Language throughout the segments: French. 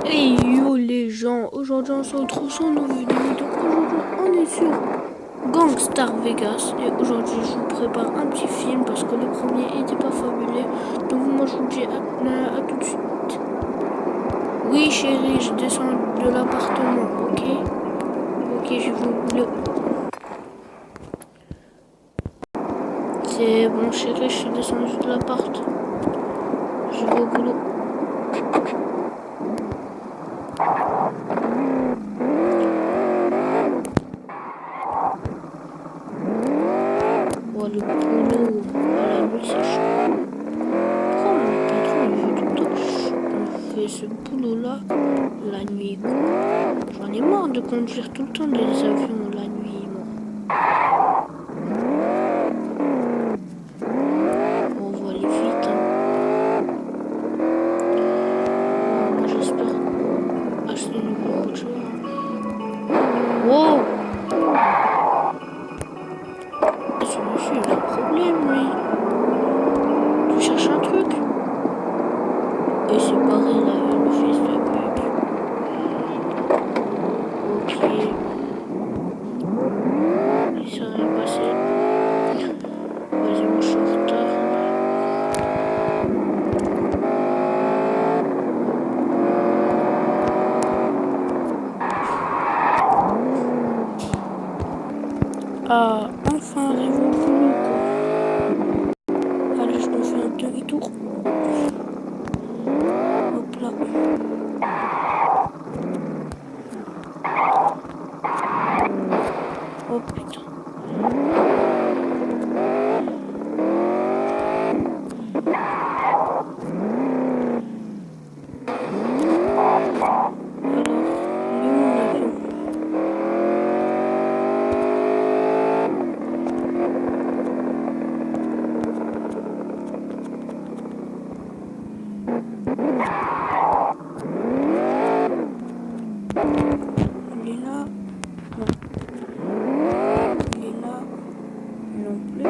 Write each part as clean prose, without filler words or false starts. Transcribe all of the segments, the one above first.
Hey yo les gens, aujourd'hui on se retrouve sur une nouvelle vidéo. Donc aujourd'hui on est sur Gangstar Vegas et aujourd'hui je vous prépare un petit film parce que le premier était pas fabuleux. Donc moi je vous dis à tout de suite. Oui chérie, je descends de l'appartement, ok? Ok, je vais au boulot. C'est bon chérie, je suis descendu de l'appart. Je vais au boulot. Oh le boulot, oh la nuit c'est chaud. Pourquoi mon patron il veut tout le temps qu'on fait ce boulot là la nuit quoi? J'en ai marre de conduire tout le temps des avions la nuit, moi. On va aller vite, hein. Oh, moi j'espère acheter une nouvelle voiture. Wow! Ce monsieur il a un problème lui. Tu cherches un truc? Et c'est pareil là, le fils de pute. Ok. Il s'est rien passé. Vas-y, moi je suis en retard. Ah, enfin arrivé au boulot quoi. Allez, je me fais un demi-tour. Hop là. Oh putain. Alors, il est où mon avion? Il est là? Non. Il est là? Non plus.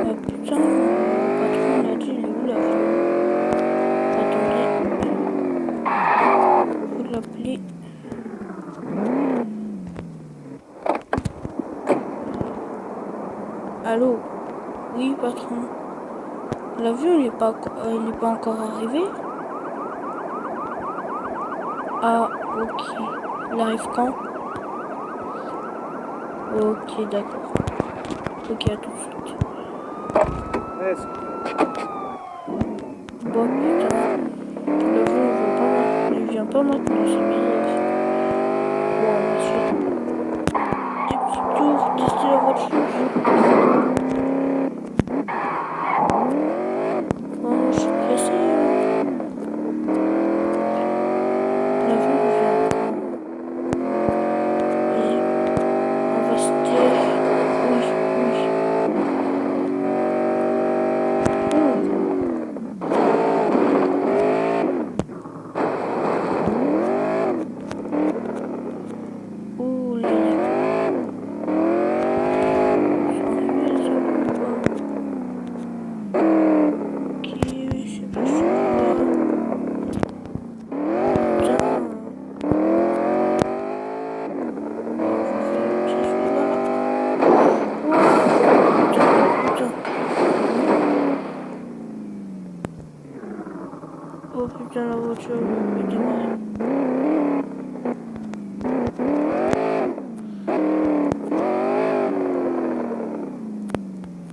Ah putain, le patron il a dit il est où l'avion? Attendez, faut l'appeler. Allô? Oui patron. L'avion il est pas encore arrivé? Ah ok. Il arrive quand? Ok d'accord. Ok à tout de suite. Bon putain. L'avion il vient pas maintenant, c'est bizarre. Bon on va faire des petits tours, tester la voiture. Oh je suis pressé. L'avion il vient quand? Vas-y, on va se dire. Oui, oui. Oh là là. Ils sont arrivés les avions ou pas? Ok, c'est pas celui-là. Putain. Oh, on va faire le petit celui-là là. Oh putain, putain. Oh putain, la voiture elle peut démarrer.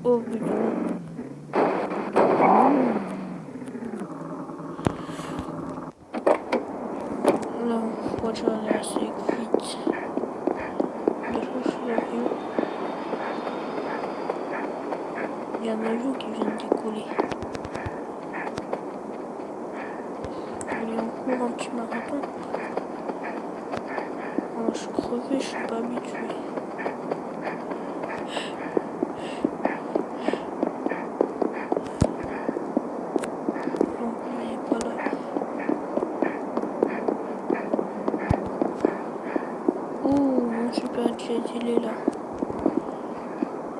Oh putain. La voiture elle est assez vite. Décroche l'avion. Il y a un avion qui vient de décoller. Il est en cours un petit marathon. Oh, je suis crevé, je suis pas habitué. Non, il est pas là. Oh, mon super jet, il est là.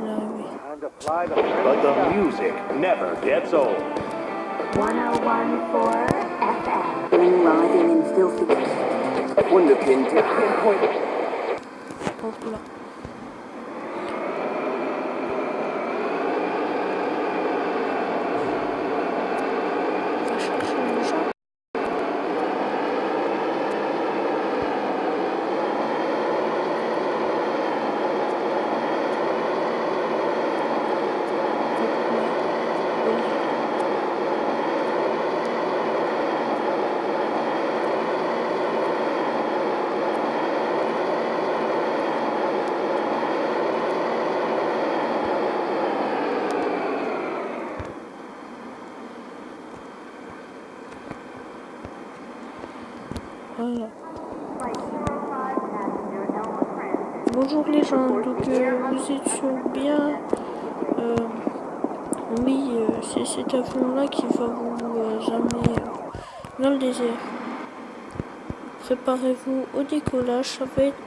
Là, oui. But the music never gets old. 101.4 FM. Bring riding in filthy. Wunderkind, pinpoint. Hop là. On va chercher les gens. Voilà. Bonjour les gens, donc vous êtes sur bien. Oui, c'est cet avion-là qui va vous amener dans le désert. Préparez-vous au décollage, ça va être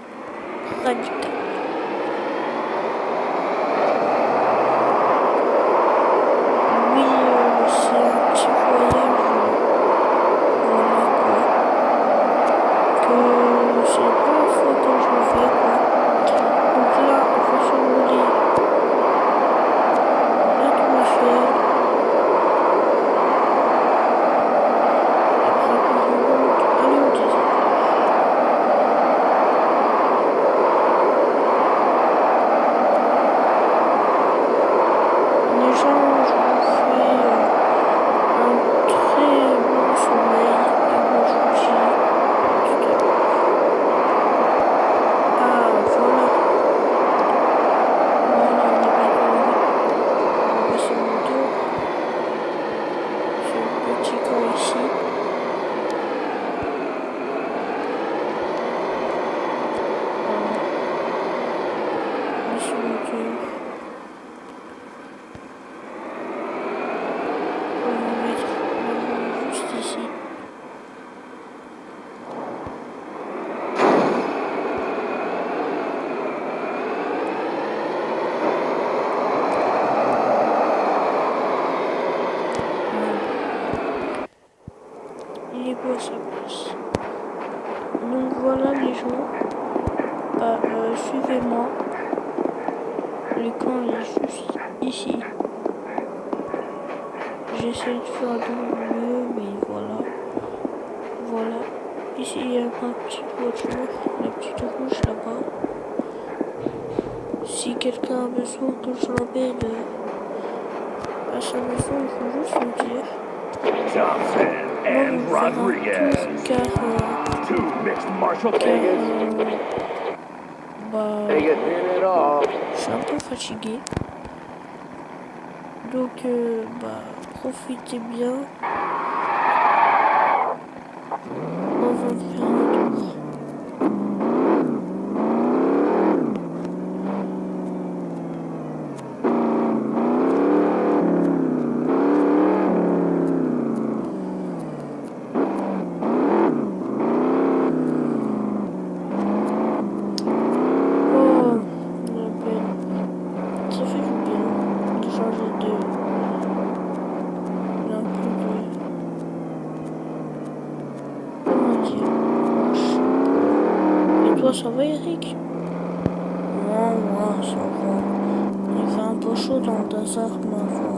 radical. Oui, c'est un petit voyage. Voilà quoi. Que c'est la première fois que je le fais quoi. Donc là, on va survoler l'atmosphère. Après, on remonte, aller au désert. Les gens, je vous fais un très bon sommeil et moi je vous dis à tout à l'heure. Ah, voilà. Voilà, on est bien. On va baisser mon dos. C'est le petit camp ici. Voilà. Baisser mon dos. On va mettre l'avion juste ici. Il est beau à sa place. Donc voilà les gens. Suivez-moi. Le camp est juste ici. J'essaie de faire de mon mieux, mais voilà. Voilà. Ici il y a ma petite voiture, la petite rouge là-bas. Si quelqu'un a besoin que je l'emmène à sa maison, il faut juste me dire. Johnson Moi, and vous faire un Rodriguez. tour car Two mixed martial car Vegas. They get in it all. je suis un peu fatigué. Donc profitez bien. On va faire un tour. Oh, la peine. Ça fait du bien de changer d'un peu de... Comment dire? Oh, je sais pas. Et toi, ça va, Eric? Ouais, ça va. Il fait un peu chaud dans le désert, mais voilà.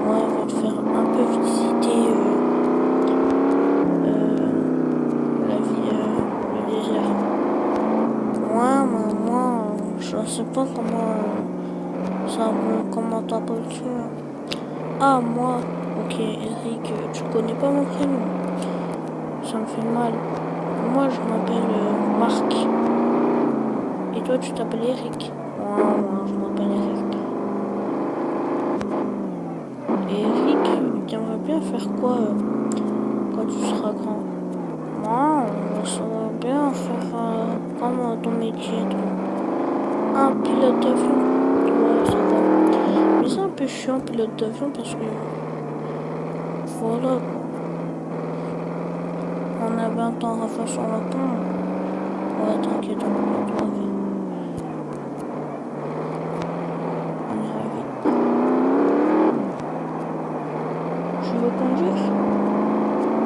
Ouais, on va te faire un peu visiter la ville, le désert. Ouais, mais moi, je sais pas comment t'appelles ça. Ah, moi, ok, Eric, tu connais pas mon prénom. Ça me fait mal. Moi, je m'appelle Marc. Et toi, tu t'appelles Eric. Ouais, moi, je m'appelle Eric. Et Eric, tu aimerais bien faire quoi quand tu seras grand? Moi, ça va bien faire comme ton métier. Un pilote d'avion. Ouais, ça va. Mais c'est un peu chiant, pilote d'avion, parce que... Voilà. On a 20 ans à faire sur le pont. Ouais, t'inquiète, on va arriver. On ira vite. Tu veux conduire?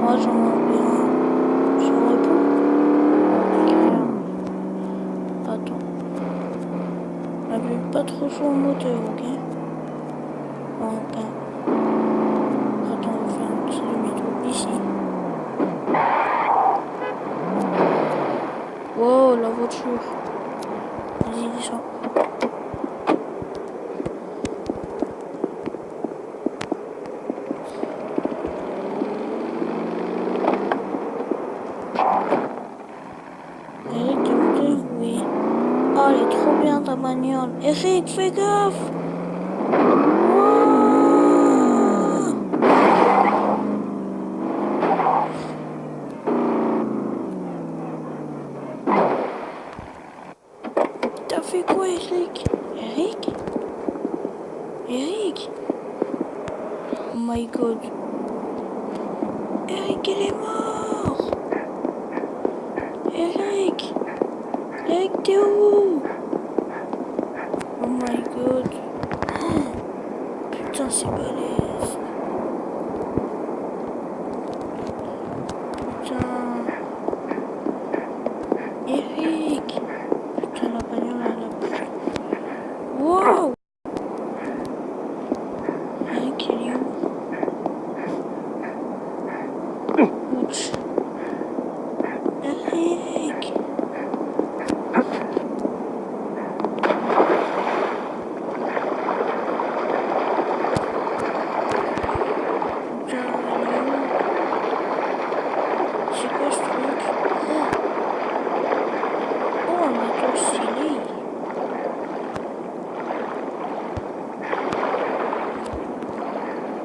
Moi j'en ai un. Je réponds. Attends. N'appuie pas trop sur le moteur, ok? Ok. Attends, on va faire un petit demi-tour ici. Wow, la voiture. Vas-y, descends. Eric, t'es monté? Oui. Oh, elle est trop bien ta bagnole. Eric, fais gaffe! Wouah! T'as fait quoi, Eric? Eric? Eric? Oh my god. Eric, il est mort! Eric! Eric, t'es où? Oh my god. Oh, putain, c'est balèze. Putain. Eric. Putain, la bagnole, elle a pris. Wow! Eric, il est où? Ouch. Eric. C'est quoi ce truc? Oh, un bateau stylé.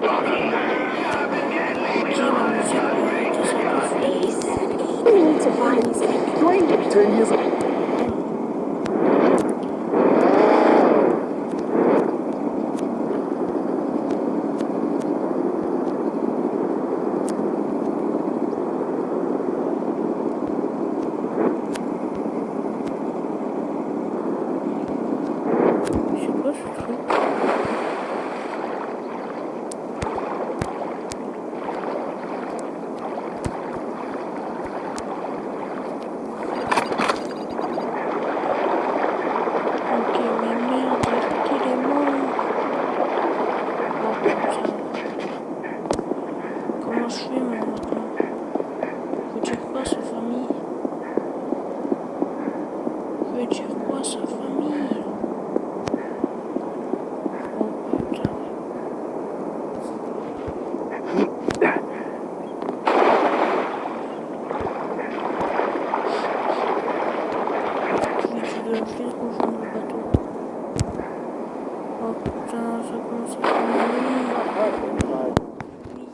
Ok, la musique, on va arrêter ça tout de suite. We need to find these strangers. 10 years ago. C'est quoi ce truc? Ok, mais merde, Eric, il est mort. Oh putain. Comment je fais moi maintenant? Faut dire quoi à sa famille? Faut dire quoi à sa famille? Oh putain. Je vais vite rejoindre le bateau. Oh putain, ça commence à faire nuit. Vite.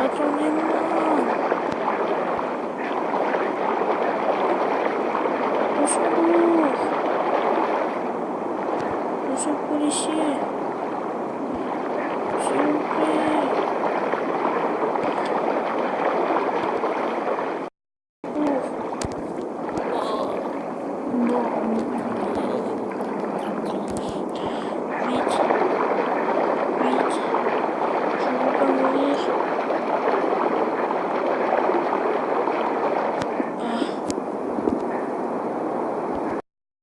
Attendez-moi.